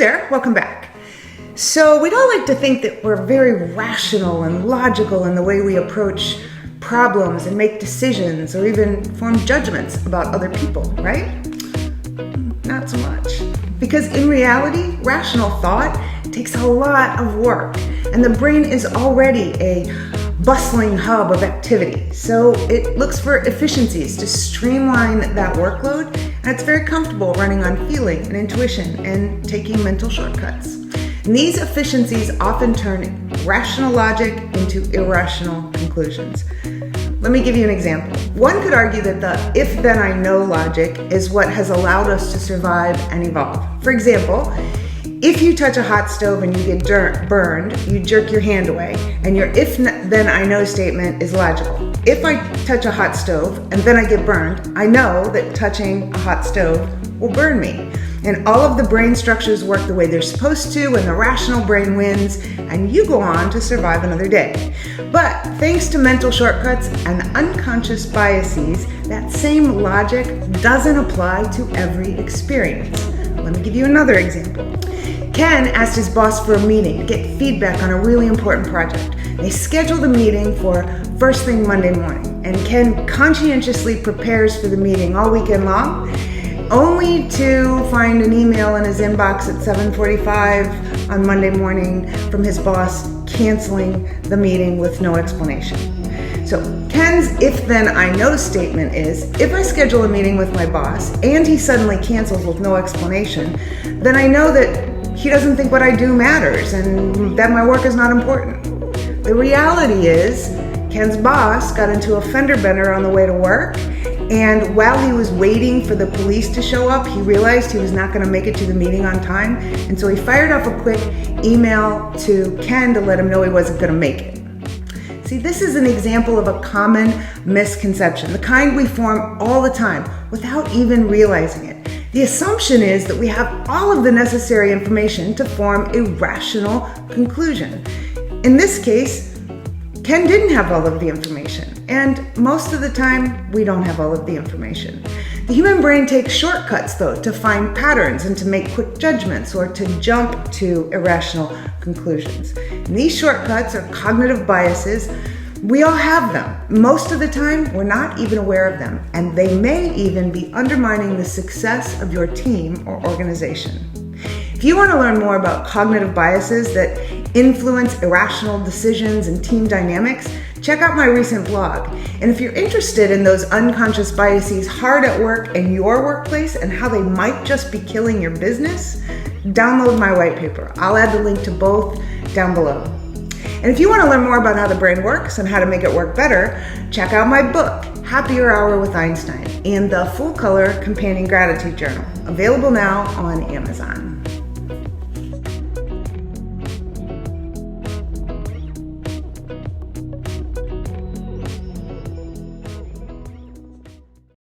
there, welcome back. So we'd all like to think that we're very rational and logical in the way we approach problems and make decisions or even form judgments about other people, right? Not so much. Because in reality, rational thought takes a lot of work, and the brain is already a bustling hub of activity. So it looks for efficiencies to streamline that workload, and it's very comfortable running on feeling and intuition and taking mental shortcuts. And these efficiencies often turn rational logic into irrational conclusions. Let me give you an example. One could argue that the if-then-I-know logic is what has allowed us to survive and evolve. For example, if you touch a hot stove and you get burned, you jerk your hand away, and your if-then-I-know statement is logical. If I touch a hot stove and then I get burned, I know that touching a hot stove will burn me. And all of the brain structures work the way they're supposed to, and the rational brain wins, and you go on to survive another day. But thanks to mental shortcuts and unconscious biases, that same logic doesn't apply to every experience. Let me give you another example. Ken asked his boss for a meeting to get feedback on a really important project. They scheduled the meeting for first thing Monday morning, and Ken conscientiously prepares for the meeting all weekend long, only to find an email in his inbox at 7:45 on Monday morning from his boss canceling the meeting with no explanation. So Ken's if-then-I-know statement is, if I schedule a meeting with my boss and he suddenly cancels with no explanation, then I know that he doesn't think what I do matters and that my work is not important. The reality is, Ken's boss got into a fender bender on the way to work, and while he was waiting for the police to show up, he realized he was not going to make it to the meeting on time, and so he fired off a quick email to Ken to let him know he wasn't going to make it. See, this is an example of a common misconception, the kind we form all the time without even realizing it. The assumption is that we have all of the necessary information to form a rational conclusion. In this case, Ken didn't have all of the information, and most of the time, we don't have all of the information. The human brain takes shortcuts, though, to find patterns and to make quick judgments or to jump to irrational conclusions. And these shortcuts are cognitive biases. We all have them. Most of the time, we're not even aware of them, and they may even be undermining the success of your team or organization. If you want to learn more about cognitive biases that influence irrational decisions and team dynamics, check out my recent blog. And if you're interested in those unconscious biases hard at work in your workplace and how they might just be killing your business, download my white paper. I'll add the link to both down below. And if you want to learn more about how the brain works and how to make it work better, check out my book, Happier Hour with Einstein, and the full-color companion gratitude journal, available now on Amazon.